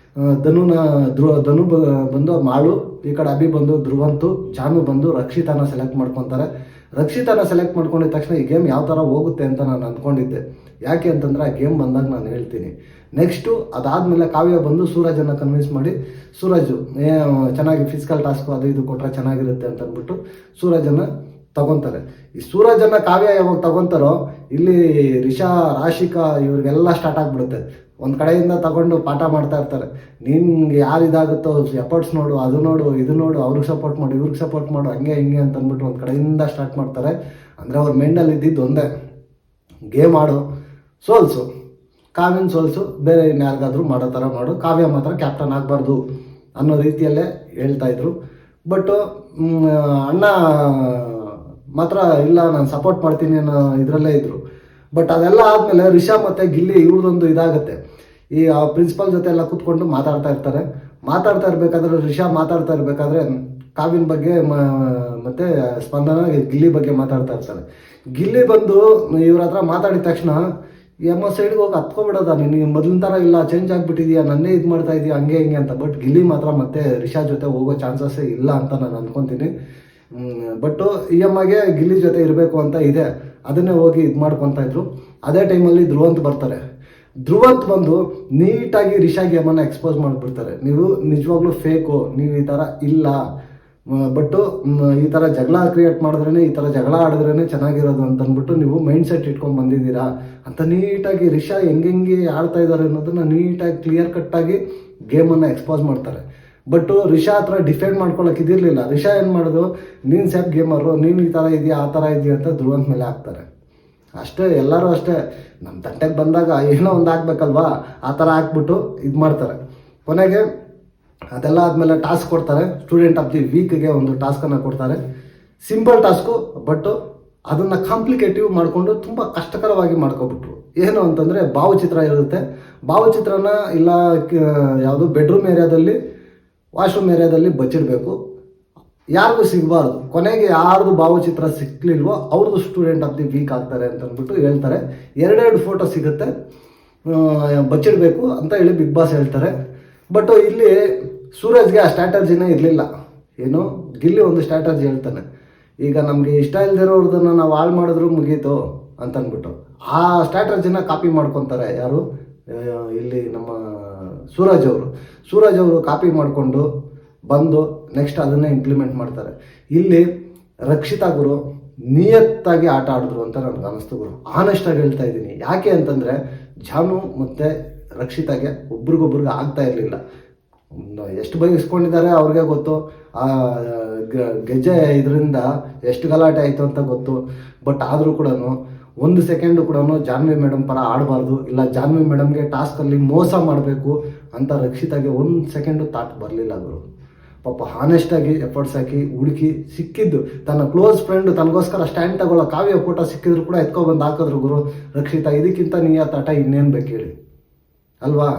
Speaker 1: ಧನು ಬಂದು ಮಾಳು, ಈ ಕಡೆ ಅಭಿ ಬಂದು ಧ್ರುವಂತು, ಜಾನು ಬಂದು ರಕ್ಷಿತಾನ ಸೆಲೆಕ್ಟ್ ಮಾಡ್ಕೊತಾರೆ. ರಕ್ಷಿತಾನ ಸೆಲೆಕ್ಟ್ ಮಾಡ್ಕೊಂಡಿದ ತಕ್ಷಣ ಈ ಗೇಮ್ ಯಾವ ಥರ ಹೋಗುತ್ತೆ ಅಂತ ನಾನು ಅಂದ್ಕೊಂಡಿದ್ದೆ. ಯಾಕೆ ಅಂತಂದರೆ ಆ ಗೇಮ್ ಬಂದಾಗ ನಾನು ಹೇಳ್ತೀನಿ. ನೆಕ್ಸ್ಟು ಅದಾದಮೇಲೆ ಕಾವ್ಯ ಬಂದು ಸೂರಜನ್ನು ಕನ್ವಿನ್ಸ್ ಮಾಡಿ, ಸೂರಜು ಚೆನ್ನಾಗಿ ಫಿಸಿಕಲ್ ಟಾಸ್ಕು ಅದು ಇದು ಕೊಟ್ಟರೆ ಚೆನ್ನಾಗಿರುತ್ತೆ ಅಂತ ಅಂದ್ಬಿಟ್ಟು ಸೂರಜನ್ನು ತಗೊತಾರೆ. ಈ ಸೂರಜನ್ನು ಕಾವ್ಯ ಯಾವಾಗ ತಗೊತಾರೋ ಇಲ್ಲಿ ರಿಷಾ, ರಾಶಿಕಾ ಇವ್ರಿಗೆಲ್ಲ ಸ್ಟಾರ್ಟ್ ಆಗಿಬಿಡುತ್ತೆ. ಒಂದು ಕಡೆಯಿಂದ ತಗೊಂಡು ಪಾಠ ಮಾಡ್ತಾ ಇರ್ತಾರೆ. ನಿನ್ಗೆ ಯಾರು ಇದಾಗುತ್ತೋ ಎಫರ್ಟ್ಸ್ ನೋಡು, ಅದು ನೋಡು, ಇದು ನೋಡು, ಅವ್ರಿಗೆ ಸಪೋರ್ಟ್ ಮಾಡು, ಇವ್ರಿಗೆ ಸಪೋರ್ಟ್ ಮಾಡು, ಹಂಗೆ ಹಿಂಗೆ ಅಂತ ಅಂದ್ಬಿಟ್ಟು ಒಂದು ಕಡೆಯಿಂದ ಸ್ಟಾರ್ಟ್ ಮಾಡ್ತಾರೆ. ಅಂದರೆ ಅವ್ರ ಮೈಂಡಲ್ಲಿ ಇದ್ದಿದ್ದು ಒಂದೇ, ಗೇಮ್ ಆಡು, ಸೋಲ್ಸು, ಕಾವ್ಯನ ಸೋಲ್ಸು, ಬೇರೆ ಇನ್ಯಾರಿಗಾದ್ರೂ ಮಾಡೋ ಥರ ಮಾಡು, ಕಾವ್ಯ ಮಾತ್ರ ಕ್ಯಾಪ್ಟನ್ ಆಗಬಾರ್ದು ಅನ್ನೋ ರೀತಿಯಲ್ಲೇ ಹೇಳ್ತಾಯಿದ್ರು. ಬಟ್ ಅಣ್ಣ ಮಾತ್ರ ಇಲ್ಲ ನಾನು ಸಪೋರ್ಟ್ ಮಾಡ್ತೀನಿ ಅನ್ನೋ ಇದರಲ್ಲೇ ಇದ್ದರು. ಬಟ್ ಅದೆಲ್ಲ ಆದಮೇಲೆ ರಿಷಾ ಮತ್ತು ಗಿಲ್ಲಿ ಇವ್ರದೊಂದು ಇದಾಗುತ್ತೆ. ಈ ಪ್ರಿನ್ಸಿಪಲ್ ಜೊತೆ ಎಲ್ಲ ಕೂತ್ಕೊಂಡು ಮಾತಾಡ್ತಾ ಇರಬೇಕಾದ್ರೆ ರಿಷಾ ಮಾತಾಡ್ತಾ ಇರಬೇಕಾದ್ರೆ ಕಾವ್ಯನ ಬಗ್ಗೆ ಮತ್ತು ಸ್ಪಂದನ ಗಿಲ್ಲಿ ಬಗ್ಗೆ ಮಾತಾಡ್ತಾ ಇರ್ತಾರೆ. ಗಿಲ್ಲಿ ಬಂದು ಇವ್ರ ಹತ್ರ ಮಾತಾಡಿದ ತಕ್ಷಣ ಸೈಡ್ಗೆ ಹೋಗಿ ಹತ್ಕೊಬಿಡೋದ, ನೀನು ಮೊದಲಿನ ಥರ ಇಲ್ಲ, ಚೇಂಜ್ ಆಗಿಬಿಟ್ಟಿದೆಯಾ, ನನ್ನೇ ಇದು ಮಾಡ್ತಾ ಇದೀಯ, ಹಂಗೆ ಹಿಂಗೆ ಅಂತ. ಬಟ್ ಗಿಲ್ಲಿ ಮಾತ್ರ ಮತ್ತೆ ರಿಷಾ ಜೊತೆ ಹೋಗೋ ಚಾನ್ಸಸ್ಸೇ ಇಲ್ಲ ಅಂತ ನಾನು ಅಂದ್ಕೊತೀನಿ. ಬಟ್ಟು ಗೆ ಗಿಲ್ಲಿ ಜೊತೆ ಇರಬೇಕು ಅಂತ ಇದೆ, ಅದನ್ನೇ ಹೋಗಿ ಇದು ಮಾಡ್ಕೊತಾ ಇದ್ರು. ಅದೇ ಟೈಮಲ್ಲಿ ಧ್ರುವಂತ್ ಬರ್ತಾರೆ. ಧ್ರುವಂತ್ ಬಂದು ನೀಟಾಗಿ ರಿಷಾ ಗೇಮನ್ನು ಎಕ್ಸ್ಪೋಸ್ ಮಾಡಿಬಿಡ್ತಾರೆ. ನೀವು ನಿಜವಾಗ್ಲೂ ಫೇಕು, ನೀವು ಈ ಥರ ಇಲ್ಲ, ಬಟ್ಟು ಈ ಥರ ಜಗಳ ಕ್ರಿಯೇಟ್ ಮಾಡಿದ್ರೇ, ಈ ಥರ ಜಗಳ ಆಡಿದ್ರೇ ಚೆನ್ನಾಗಿರೋದು ಅಂತ ಅಂದ್ಬಿಟ್ಟು ನೀವು ಮೈಂಡ್ ಸೆಟ್ ಇಟ್ಕೊಂಡು ಬಂದಿದ್ದೀರಾ ಅಂತ ನೀಟಾಗಿ ರಿಷಾ ಹೆಂಗೆ ಆಡ್ತಾ ಇದ್ದಾರೆ ಅನ್ನೋದನ್ನು ನೀಟಾಗಿ ಕ್ಲಿಯರ್ ಕಟ್ಟಾಗಿ ಗೇಮನ್ನು ಎಕ್ಸ್ಪೋಸ್ ಮಾಡ್ತಾರೆ. ಬಟ್ಟು ರಿಷಾ ಹತ್ರ ಡಿಫೆಂಡ್ ಮಾಡ್ಕೊಳ್ಳೋಕೆ ಇದಿರಲಿಲ್ಲ. ರಿಷಾ ಏನು ಮಾಡೋದು, ನೀನು ಸೇಫ್ ಗೇಮರು, ನೀನು ಈ ಥರ ಇದೆಯಾ ಆ ಥರ ಇದೆಯಾ ಅಂತ ಧ್ರುವಂತ್ ಮೇಲೆ ಹಾಕ್ತಾರೆ. ಅಷ್ಟೇ, ಎಲ್ಲರೂ ಅಷ್ಟೇ, ನಮ್ಮ ತಂಟೆಗೆ ಬಂದಾಗ ಏನೋ ಒಂದು ಹಾಕ್ಬೇಕಲ್ವಾ, ಆ ಥರ ಹಾಕ್ಬಿಟ್ಟು ಇದು ಮಾಡ್ತಾರೆ. ಕೊನೆಗೆ ಅದೆಲ್ಲ ಆದಮೇಲೆ ಟಾಸ್ಕ್ ಕೊಡ್ತಾರೆ. ಸ್ಟೂಡೆಂಟ್ ಆಫ್ ದಿ ವೀಕ್ಗೆ ಒಂದು ಟಾಸ್ಕನ್ನು ಕೊಡ್ತಾರೆ. ಸಿಂಪಲ್ ಟಾಸ್ಕು, ಬಟ್ಟು ಅದನ್ನು ಕಾಂಪ್ಲಿಕೇಟಿವ್ ಮಾಡಿಕೊಂಡು ತುಂಬ ಕಷ್ಟಕರವಾಗಿ ಮಾಡ್ಕೊಬಿಟ್ರು. ಏನು ಅಂತಂದರೆ ಭಾವಚಿತ್ರ ಇರುತ್ತೆ, ಭಾವಚಿತ್ರನ ಇಲ್ಲ ಯಾವುದು ಬೆಡ್ರೂಮ್ ಏರಿಯಾದಲ್ಲಿ, ವಾಶ್ರೂಮ್ ಏರಿಯಾದಲ್ಲಿ ಬಚ್ಚಿಡಬೇಕು, ಯಾರಿಗೂ ಸಿಗಬಾರ್ದು. ಕೊನೆಗೆ ಯಾರ್ದು ಭಾವಚಿತ್ರ ಸಿಕ್ಕಲಿಲ್ವೋ ಅವ್ರದ್ದು ಸ್ಟೂಡೆಂಟ್ ಆಫ್ ದಿ ವೀಕ್ ಆಗ್ತಾರೆ ಅಂತ ಅಂದ್ಬಿಟ್ಟು ಹೇಳ್ತಾರೆ. 2 ಫೋಟೋ ಸಿಗುತ್ತೆ, ಬಚ್ಚಿಡಬೇಕು ಅಂತ ಹೇಳಿ ಬಿಗ್ ಬಾಸ್ ಹೇಳ್ತಾರೆ. ಬಟ್ ಇಲ್ಲಿ ಸೂರಜ್ಗೆ ಆ ಸ್ಟ್ರಾಟಜಿನೇ ಇರಲಿಲ್ಲ. ಏನು, ಗಿಲ್ಲಿ ಒಂದು ಸ್ಟ್ರಾಟಜಿ ಹೇಳ್ತಾನೆ, ಈಗ ನಮಗೆ ಇಷ್ಟ ಇಲ್ದಿರೋರ್ದನ್ನು ನಾವು ಹಾಳು ಮಾಡಿದ್ರು ಮುಗೀತು ಅಂತ ಅಂದ್ಬಿಟ್ಟು ಆ ಸ್ಟ್ರಾಟಜಿನ ಕಾಪಿ ಮಾಡ್ಕೊತಾರೆ. ಯಾರು, ಇಲ್ಲಿ ನಮ್ಮ ಸೂರಜ್ ಅವರು ಕಾಪಿ ಮಾಡಿಕೊಂಡು ಬಂದು ನೆಕ್ಸ್ಟ್ ಅದನ್ನೇ ಇಂಪ್ಲಿಮೆಂಟ್ ಮಾಡ್ತಾರೆ. ಇಲ್ಲಿ ರಕ್ಷಿತಾ ಗುರು ನಿಯತ್ತಾಗಿ ಆಟ ಆಡಿದ್ರು ಅಂತ ನನಗೆ ಅನಿಸ್ತು ಗುರು. ಆನೆಸ್ಟಾಗಿ ಹೇಳ್ತಾ ಇದ್ದೀನಿ. ಯಾಕೆ ಅಂತಂದರೆ ಜಾನು ಮತ್ತು ರಕ್ಷಿತಾಗೆ ಒಬ್ರಿಗೊಬ್ರಿಗೆ ಆಗ್ತಾ ಇರಲಿಲ್ಲ. ಎಷ್ಟು ಬಯಸ್ಕೊಂಡಿದ್ದಾರೆ ಅವ್ರಿಗೆ ಗೊತ್ತು. ಆ ಗೆಜ್ಜೆ ಇದರಿಂದ ಎಷ್ಟು ಗಲಾಟೆ ಆಯಿತು ಅಂತ ಗೊತ್ತು. ಬಟ್ ಆದರೂ ಕೂಡ 1 ಸೆಕೆಂಡು ಕೂಡ ಜಾನ್ವಿ ಮೇಡಮ್ ಪರ ಆಡಬಾರ್ದು, ಇಲ್ಲ ಜಾನ್ವಿ ಮೇಡಮ್ಗೆ ಟಾಸ್ಕಲ್ಲಿ ಮೋಸ ಮಾಡಬೇಕು ಅಂತ ರಕ್ಷಿತಾಗೆ 1 ಸೆಕೆಂಡು ಥಾಟ್ ಬರಲಿಲ್ಲ ಗುರು. ಪಾಪ ಹಾನೆಸ್ಟಾಗಿ ಎಫರ್ಟ್ಸ್ ಹಾಕಿ ಹುಡುಕಿ ಸಿಕ್ಕಿದ್ದು ತನ್ನ ಕ್ಲೋಸ್ ಫ್ರೆಂಡು ತನಗೋಸ್ಕರ ಸ್ಟ್ಯಾಂಡ್ ತಗೊಳ್ಳೋ ಕಾವ್ಯ ಫೋಟೋ ಸಿಕ್ಕಿದ್ರು ಕೂಡ ಎತ್ಕೊಬಂದು ಹಾಕಿದ್ರು ಗುರು ರಕ್ಷಿತಾ. ಇದಕ್ಕಿಂತ ನಿಯತ್ತಾಟ ಇನ್ನೇನು ಬೇಕು ಹೇಳಿ ಅಲ್ವಾ.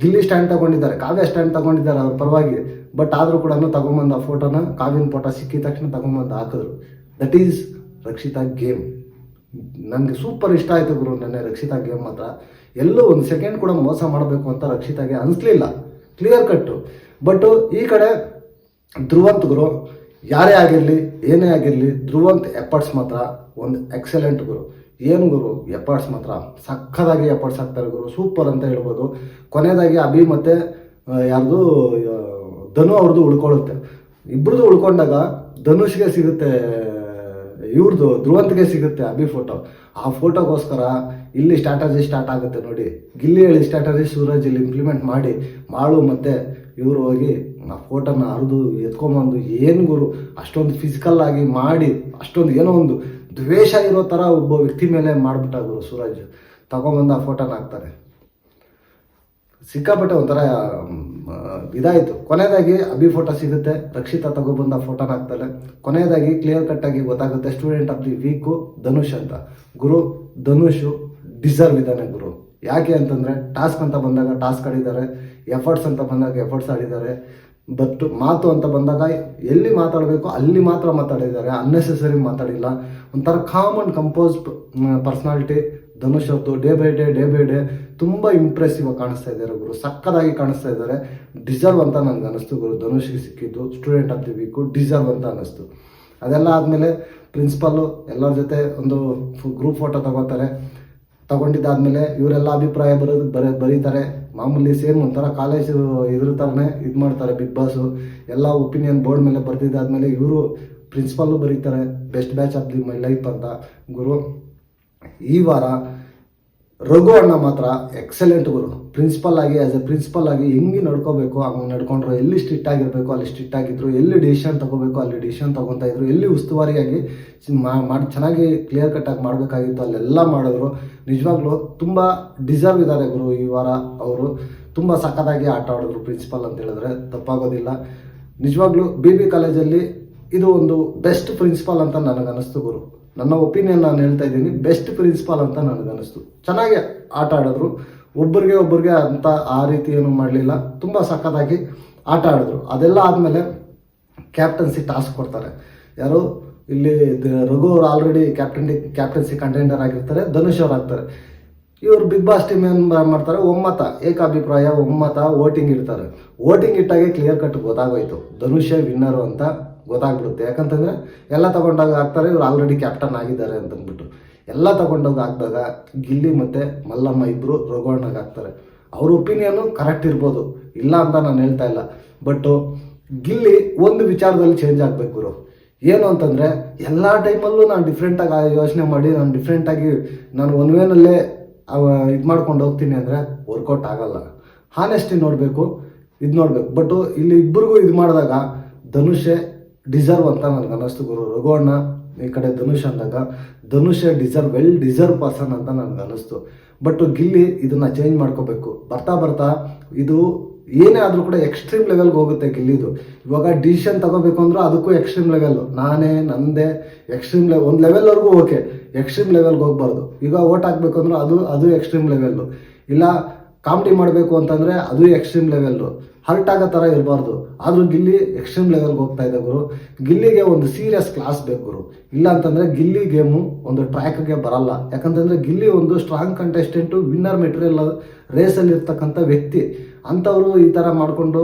Speaker 1: ಗಿಲ್ಲಿ ಸ್ಟ್ಯಾಂಡ್ ತಗೊಂಡಿದ್ದಾರೆ, ಕಾವ್ಯ ಸ್ಟ್ಯಾಂಡ್ ತಗೊಂಡಿದ್ದಾರೆ ಅವ್ರ ಪರವಾಗಿ. ಬಟ್ ಆದರೂ ಕೂಡ ತಗೊಂಬಂದು ಆ ಫೋಟೋನ, ಕಾವ್ಯನ ಫೋಟೋ ಸಿಕ್ಕಿದ ತಕ್ಷಣ ತಗೊಂಬಂದು ಹಾಕಿದ್ರು. That is Rakshita game. ನನಗೆ ಸೂಪರ್ ಇಷ್ಟ ಆಯಿತು ಗುರು ನೆನ್ನೆ ರಕ್ಷಿತಾ ಗೇಮ್ ಮಾತ್ರ. ಎಲ್ಲೂ 1 ಸೆಕೆಂಡ್ ಕೂಡ ಮೋಸ ಮಾಡಬೇಕು ಅಂತ ರಕ್ಷಿತಾಗೆ ಅನಿಸ್ಲಿಲ್ಲ, ಕ್ಲಿಯರ್ ಕಟ್ಟು. ಬಟ್ಟು ಈ ಕಡೆ ಧ್ರುವಂತ್ ಗುರು, ಯಾರೇ ಆಗಿರಲಿ ಏನೇ ಆಗಿರಲಿ, ಧ್ರುವಂತ್ ಎಫರ್ಟ್ಸ್ ಮಾತ್ರ ಒಂದು ಎಕ್ಸಲೆಂಟ್ ಗುರು. ಏನು ಗುರು ಎಫರ್ಟ್ಸ್ ಮಾತ್ರ ಸಕ್ಕದಾಗಿ ಎಫರ್ಟ್ಸ್ ಆಗ್ತಾರೆ ಗುರು, ಸೂಪರ್ ಅಂತ ಹೇಳ್ಬೋದು. ಕೊನೆಯದಾಗಿ ಅಭಿ ಮತ್ತು ಯಾರ್ದು ಧನು ಅವ್ರದ್ದು ಉಳ್ಕೊಳ್ಳುತ್ತೆ. ಇಬ್ಬರದು ಉಳ್ಕೊಂಡಾಗ ಧನುಷ್ಗೆ ಸಿಗುತ್ತೆ, ಇವ್ರದ್ದು ಧ್ರುವಂತ್ಗೆ ಸಿಗುತ್ತೆ ಅಭಿ ಫೋಟೋ. ಆ ಫೋಟೋಗೋಸ್ಕರ ಇಲ್ಲಿ ಸ್ಟ್ರಾಟಜಿ ಸ್ಟಾರ್ಟ್ ಆಗುತ್ತೆ ನೋಡಿ. ಗಿಲ್ಲಿ ಹೇಳಿ ಸ್ಟ್ರಾಟಜಿ ಸೂರಜ್ ಇಲ್ಲಿ ಇಂಪ್ಲಿಮೆಂಟ್ ಮಾಡಿ ಮಾಳು ಮತ್ತು ಇವರು ಹೋಗಿ ಆ ಫೋಟೋನ ಹರಿದು ಎತ್ಕೊಂಬಂದು, ಏನು ಗುರು ಅಷ್ಟೊಂದು ಫಿಸಿಕಲ್ ಆಗಿ ಮಾಡಿ, ಅಷ್ಟೊಂದು ಏನೋ ಒಂದು ದ್ವೇಷ ಇರೋ ಥರ ಒಬ್ಬ ವ್ಯಕ್ತಿ ಮೇಲೆ ಮಾಡಿಬಿಟ್ಟ ಗುರು ಸೂರಜ್. ತಗೊಂಬಂದು ಆ ಫೋಟೋನ ಹಾಕ್ತಾರೆ. ಸಿಕ್ಕಾಪಟ್ಟೆ ಒಂಥರ ಇದಾಯಿತು. ಕೊನೆಯದಾಗಿ ಅಭಿ ಫೋಟೋ ಸಿಗುತ್ತೆ, ರಕ್ಷಿತಾ ತಗೊಬಂದು ಆ ಫೋಟೋನ ಹಾಕ್ತಾರೆ. ಕೊನೆಯದಾಗಿ ಕ್ಲಿಯರ್ ಕಟ್ಟಾಗಿ ಗೊತ್ತಾಗುತ್ತೆ student of the week Dhanush ಅಂತ. ಗುರು ಧನುಷು ಡಿಸರ್ವ್ ಇದ್ದಾನೆ ಗುರು. ಯಾಕೆ ಅಂತಂದರೆ ಟಾಸ್ಕ್ ಅಂತ ಬಂದಾಗ ಟಾಸ್ಕ್ ಆಡಿದ್ದಾರೆ, ಎಫರ್ಟ್ಸ್ ಅಂತ ಬಂದಾಗ ಎಫರ್ಟ್ಸ್ ಆಡಿದ್ದಾರೆ. ಬಟ್ ಮಾತು ಅಂತ ಬಂದಾಗ ಎಲ್ಲಿ ಮಾತಾಡಬೇಕು ಅಲ್ಲಿ ಮಾತ್ರ ಮಾತಾಡಿದ್ದಾರೆ, ಅನ್ನೆಸೆಸರಿ ಮಾತಾಡಿಲ್ಲ. ಒಂಥರ com and composed personality Dhanush ಅವ್ರದ್ದು. ಡೇ ಬೈ ಡೇ ತುಂಬ ಇಂಪ್ರೆಸಿವ್ ಆಗಿ ಕಾಣಿಸ್ತಾ ಇದ್ದಾರೆ ಗುರು, ಸಕ್ಕದಾಗಿ ಕಾಣಿಸ್ತಾ ಇದ್ದಾರೆ. ಡಿಸರ್ವ್ ಅಂತ ನನಗೆ ಅನ್ನಿಸ್ತು ಗುರು, ಧನುಷ್ಗೆ ಸಿಕ್ಕಿದ್ದು student of the week deserve ಅಂತ ಅನ್ನಿಸ್ತು. ಅದೆಲ್ಲ ಆದಮೇಲೆ ಪ್ರಿನ್ಸಿಪಾಲು ಎಲ್ಲರ ಜೊತೆ ಒಂದು ಗ್ರೂಪ್ ಫೋಟೋ ತಗೊಂಡಿದ್ದಾದಮೇಲೆ ಇವರೆಲ್ಲ ಅಭಿಪ್ರಾಯ ಬರೀತಾರೆ. ಮಾಮೂಲಿ ಸೇಮ್ ಒಂಥರ ಕಾಲೇಜು ಇದ್ರ ಥರನೇ ಇದು ಮಾಡ್ತಾರೆ ಬಿಗ್ ಬಾಸು. ಎಲ್ಲ ಒಪಿನಿಯನ್ ಬೋರ್ಡ್ ಮೇಲೆ ಬರೆದಿದ್ದಾದಮೇಲೆ ಇವರು ಪ್ರಿನ್ಸಿಪಾಲು ಬರೀತಾರೆ best batch of the my life ಅಂತ. ಗುರು ಈ ವಾರ ರಘು ಅಣ್ಣ ಮಾತ್ರ ಎಕ್ಸಲೆಂಟ್ ಗುರು. ಪ್ರಿನ್ಸಿಪಲ್ ಆಗಿ ಆಸ್ ಎ ಪ್ರಿನ್ಸಿಪಲ್ ಆಗಿ ಹೆಂಗೆ ನಡ್ಕೋಬೇಕು ಹಂಗೆ ನಡ್ಕೊಂಡ್ರು. ಎಲ್ಲಿ ಸ್ಟ್ರಿಕ್ಟ್ ಆಗಿರಬೇಕು ಅಲ್ಲಿ ಸ್ಟ್ರಿಕ್ಟ್ ಆಗಿದ್ರು, ಎಲ್ಲಿ ಡಿಸಿಷನ್ ತಗೋಬೇಕು ಅಲ್ಲಿ ಡಿಸಿಷನ್ ತಗೊತಾ ಇದ್ರು, ಎಲ್ಲಿ ಉಸ್ತುವಾರಿಯಾಗಿ ಮಾಡಿ ಚೆನ್ನಾಗಿ ಕ್ಲಿಯರ್ ಕಟ್ಟಾಗಿ ಮಾಡಬೇಕಾಗಿತ್ತು ಅಲ್ಲೆಲ್ಲ ಮಾಡಿದ್ರು. ನಿಜವಾಗ್ಲೂ ತುಂಬ ಡಿಸರ್ವ್ ಇದ್ದಾರೆ ಗುರು ಈ ವಾರ. ಅವರು ತುಂಬ ಸಖತ್ತಾಗಿ ಆಟ ಆಡಿದ್ರು ಪ್ರಿನ್ಸಿಪಲ್ ಅಂತ ಹೇಳಿದ್ರೆ ತಪ್ಪಾಗೋದಿಲ್ಲ. ನಿಜವಾಗ್ಲೂ BB ಕಾಲೇಜಲ್ಲಿ ಇದು ಒಂದು ಬೆಸ್ಟ್ ಪ್ರಿನ್ಸಿಪಾಲ್ ಅಂತ ನನಗನ್ನಿಸ್ತು ಗುರು. ನನ್ನ ಒಪಿನಿಯನ್ ನಾನು ಹೇಳ್ತಾ ಇದ್ದೀನಿ, ಬೆಸ್ಟ್ ಪ್ರಿನ್ಸಿಪಾಲ್ ಅಂತ ನನಗನ್ನಿಸ್ತು. ಚೆನ್ನಾಗಿ ಆಟ ಆಡಿದ್ರು, ಒಬ್ಬರಿಗೆ ಅಂತ ಆ ರೀತಿ ಏನು ಮಾಡಲಿಲ್ಲ, ತುಂಬ ಸಖತ್ತಾಗಿ ಆಟ ಆಡಿದ್ರು. ಅದೆಲ್ಲ ಆದಮೇಲೆ ಕ್ಯಾಪ್ಟನ್ಸಿ ಟಾಸ್ಕ್ ಕೊಡ್ತಾರೆ. ಯಾರು ಇಲ್ಲಿ ರಘು ಅವರು ಆಲ್ರೆಡಿ ಕ್ಯಾಪ್ಟನ್ಸಿ ಕಂಟೆಂಡರ್ ಆಗಿರ್ತಾರೆ, ಧನುಷ್ ಅವ್ರು ಆಗ್ತಾರೆ. ಇವರು ಬಿಗ್ ಬಾಸ್ ಟೀಮ್ ಏನು ಮಾಡ್ತಾರೆ, ಒಮ್ಮತ ಏಕಾಭಿಪ್ರಾಯ ಒಮ್ಮತ ವೋಟಿಂಗ್ ಇಡ್ತಾರೆ. ವೋಟಿಂಗ್ ಇಟ್ಟಾಗೆ ಕ್ಲಿಯರ್ ಕಟ್ ಗೊತ್ತಾಗೋಯ್ತು ಧನುಷೇ ವಿನ್ನರು ಅಂತ ಗೊತ್ತಾಗ್ಬಿಡುತ್ತೆ. ಯಾಕಂತಂದರೆ ಎಲ್ಲ ತಗೊಂಡಾಗ ಆಗ್ತಾರೆ, ಇವ್ರು ಆಲ್ರೆಡಿ ಕ್ಯಾಪ್ಟನ್ ಆಗಿದ್ದಾರೆ ಅಂತಂದ್ಬಿಟ್ಟು ಎಲ್ಲ ತಗೊಂಡೋಗಿ ಹಾಕಿದಾಗ ಗಿಲ್ಲಿ ಮತ್ತು ಮಲ್ಲಮ್ಮ ಇಬ್ಬರು ರಘು ಅಣ್ಣಗೆ ಹಾಕ್ತಾರೆ. ಅವ್ರ ಒಪಿನಿಯನ್ನು ಕರೆಕ್ಟ್ ಇರ್ಬೋದು, ಇಲ್ಲ ಅಂತ ನಾನು ಹೇಳ್ತಾ ಇಲ್ಲ. ಬಟ್ಟು ಗಿಲ್ಲಿ ಒಂದು ವಿಚಾರದಲ್ಲಿ ಚೇಂಜ್ ಆಗಬೇಕು ಗುರು. ಏನು ಅಂತಂದರೆ ಎಲ್ಲ ಟೈಮಲ್ಲೂ ನಾನು ಡಿಫ್ರೆಂಟಾಗಿ ಯೋಚನೆ ಮಾಡಿ ನಾನು ಒನ್ ವೇನಲ್ಲೇ ಇದು ಮಾಡ್ಕೊಂಡು ಹೋಗ್ತೀನಿ ಅಂದರೆ ವರ್ಕೌಟ್ ಆಗಲ್ಲ. ಹಾನೆಸ್ಟಿ ನೋಡಬೇಕು, ಇದು ನೋಡಬೇಕು. ಬಟ್ಟು ಇಲ್ಲಿ ಇಬ್ಬರಿಗೂ ಇದು ಮಾಡಿದಾಗ ಧನುಷೇ ಡಿಸರ್ವ್ ಅಂತ ನನಗೆ ಅನ್ನಿಸ್ತು ಗುರು. ರಘು ಅಣ್ಣ ಈ ಕಡೆ ಧನುಷ್ ಅಂದಾಗ ಧನುಷೇ ವೆಲ್ ಡಿಸರ್ವ್ ಪರ್ಸನ್ ಅಂತ ನನಗೆ ಅನ್ನಿಸ್ತು. ಬಟ್ ಗಿಲ್ಲಿ ಇದನ್ನು ಚೇಂಜ್ ಮಾಡ್ಕೋಬೇಕು. ಬರ್ತಾ ಇದು ಏನೇ ಆದರೂ ಕೂಡ ಎಕ್ಸ್ಟ್ರೀಮ್ ಲೆವೆಲ್ಗೆ ಹೋಗುತ್ತೆ ಗಿಲ್ಲಿದು. ಇವಾಗ ಡಿಸಿಷನ್ ತಗೋಬೇಕು ಅಂದ್ರೆ ಅದಕ್ಕೂ ಎಕ್ಸ್ಟ್ರೀಮ್ ಲೆವೆಲ್ಲು, ನಂದೇ ಎಕ್ಸ್ಟ್ರೀಮ್ ಒಂದು ಲೆವೆಲ್ವರೆಗೂ ಓಕೆ, ಎಕ್ಸ್ಟ್ರೀಮ್ ಲೆವೆಲ್ಗೆ ಹೋಗ್ಬಾರ್ದು. ಈಗ ಓಟ್ ಹಾಕ್ಬೇಕು ಅಂದ್ರೆ ಅದು ಎಕ್ಸ್ಟ್ರೀಮ್ ಲೆವೆಲ್ಲು, ಇಲ್ಲ ಕಾಮಿಡಿ ಮಾಡಬೇಕು ಅಂತಂದರೆ ಅದು ಎಕ್ಸ್ಟ್ರೀಮ್ ಲೆವೆಲ್ಲು, ಹರ್ಟ್ ಆಗೋ ಥರ ಇರಬಾರ್ದು. ಆದರೂ ಗಿಲ್ಲಿ ಎಕ್ಸ್ಟ್ರೀಮ್ ಲೆವೆಲ್ಗೆ ಹೋಗ್ತಾ ಇದೆ ಗುರು. ಗಿಲ್ಲಿಗೆ ಒಂದು ಸೀರಿಯಸ್ ಕ್ಲಾಸ್ ಬೇಕು ಗುರು. ಇಲ್ಲ ಅಂತಂದರೆ ಗಿಲ್ಲಿ ಗೇಮು ಒಂದು ಟ್ರ್ಯಾಕ್ಗೆ ಬರಲ್ಲ. ಯಾಕಂತಂದರೆ ಗಿಲ್ಲಿ ಒಂದು ಸ್ಟ್ರಾಂಗ್ ಕಂಟೆಸ್ಟೆಂಟು, ವಿನ್ನರ್ ಮೆಟೀರಿಯಲ್ ರೇಸಲ್ಲಿ ಇರ್ತಕ್ಕಂಥ ವ್ಯಕ್ತಿ. ಅಂಥವರು ಈ ಥರ ಮಾಡಿಕೊಂಡು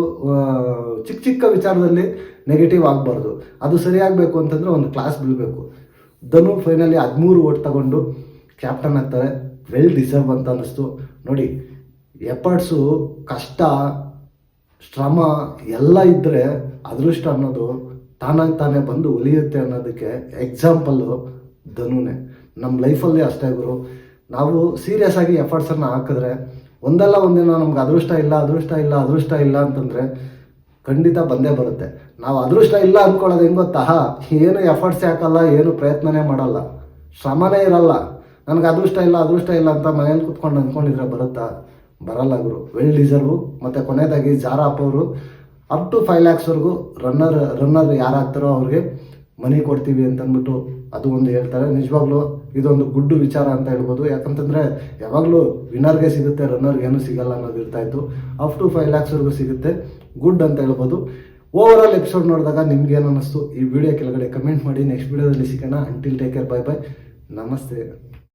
Speaker 1: ಚಿಕ್ಕ ವಿಚಾರದಲ್ಲಿ ನೆಗೆಟಿವ್ ಆಗಬಾರ್ದು. ಅದು ಸರಿಯಾಗಬೇಕು ಅಂತಂದರೆ ಒಂದು ಕ್ಲಾಸ್ ಬೀಳಬೇಕು. ಧನು ಫೈನಲಿ 13 ಓಟ್ ತಗೊಂಡು ಕ್ಯಾಪ್ಟನ್ ಆಗ್ತಾರೆ. ವೆಲ್ ಡಿಸರ್ವ್ ಅಂತ ಅನ್ನಿಸ್ತು. ನೋಡಿ, ಎಫರ್ಟ್ಸು, ಕಷ್ಟ, ಶ್ರಮ ಎಲ್ಲ ಇದ್ದರೆ ಅದೃಷ್ಟ ಅನ್ನೋದು ತಾನೇ ಬಂದು ಉಳಿಯುತ್ತೆ ಅನ್ನೋದಕ್ಕೆ ಎಕ್ಸಾಂಪಲ್ಲು ಧನುನೇ. ನಮ್ಮ ಲೈಫಲ್ಲಿ ಅಷ್ಟೇ ಗುರು. ನಾವು ಸೀರಿಯಸ್ ಆಗಿ ಎಫರ್ಟ್ಸನ್ನು ಹಾಕಿದ್ರೆ ಒಂದಲ್ಲ ಒಂದಿನ ನಮ್ಗೆ ಅದೃಷ್ಟ ಇಲ್ಲ ಅಂತಂದರೆ ಖಂಡಿತ ಬಂದೇ ಬರುತ್ತೆ. ನಾವು ಅದೃಷ್ಟ ಇಲ್ಲ ಅಂದ್ಕೊಳ್ಳೋದು ಹೆಂಗೆ ಗೊತ್ತಾ, ಏನು ಎಫರ್ಟ್ಸ್ ಹಾಕಲ್ಲ, ಏನು ಪ್ರಯತ್ನನೇ ಮಾಡಲ್ಲ, ಶ್ರಮನೇ ಇರಲ್ಲ. ನನಗೆ ಅದೃಷ್ಟ ಇಲ್ಲ ಅಂತ ಮನೇಲಿ ಕೂತ್ಕೊಂಡು ಅಂದ್ಕೊಂಡಿದ್ರೆ ಬರಲ್ಲ ಗುರು. ವೆಲ್ ಡಿಸರ್ವು. ಮತ್ತು ಕೊನೆಯದಾಗಿ ಜಾರಾಪ್ ಅವರು ಅಪ್ ಟು 5 lakhsವರೆಗೂ ರನ್ನರ್ ಯಾರಾಗ್ತಾರೋ ಅವ್ರಿಗೆ ಮನಿ ಕೊಡ್ತೀವಿ ಅಂತಂದ್ಬಿಟ್ಟು ಅದು ಒಂದು ಹೇಳ್ತಾರೆ. ನಿಜವಾಗ್ಲೂ ಇದೊಂದು ಗುಡ್ ವಿಚಾರ ಅಂತ ಹೇಳ್ಬೋದು. ಯಾಕಂತಂದರೆ ಯಾವಾಗಲೂ ವಿನ್ನರ್ಗೆ ಸಿಗುತ್ತೆ, ರನ್ನರ್ಗೆ ಏನೂ ಸಿಗಲ್ಲ ಅನ್ನೋದು ಇರ್ತಾಯಿತ್ತು. ಅಪ್ ಟು 5 lakhsವರೆಗೂ ಸಿಗುತ್ತೆ, ಗುಡ್ ಅಂತ ಹೇಳ್ಬೋದು. ಓವರಾಲ್ ಎಪಿಸೋಡ್ ನೋಡಿದಾಗ ನಿಮ್ಗೇನು ಅನ್ನಿಸ್ತು ಈ ವಿಡಿಯೋ ಕೆಳಗಡೆ ಕಮೆಂಟ್ ಮಾಡಿ. ನೆಕ್ಸ್ಟ್ ವಿಡಿಯೋದಲ್ಲಿ ಸಿಗೋಣ. ಅಂಟಿಲ್ ಟೇಕ್ ಕೇರ್, ಬೈ ನಮಸ್ತೆ.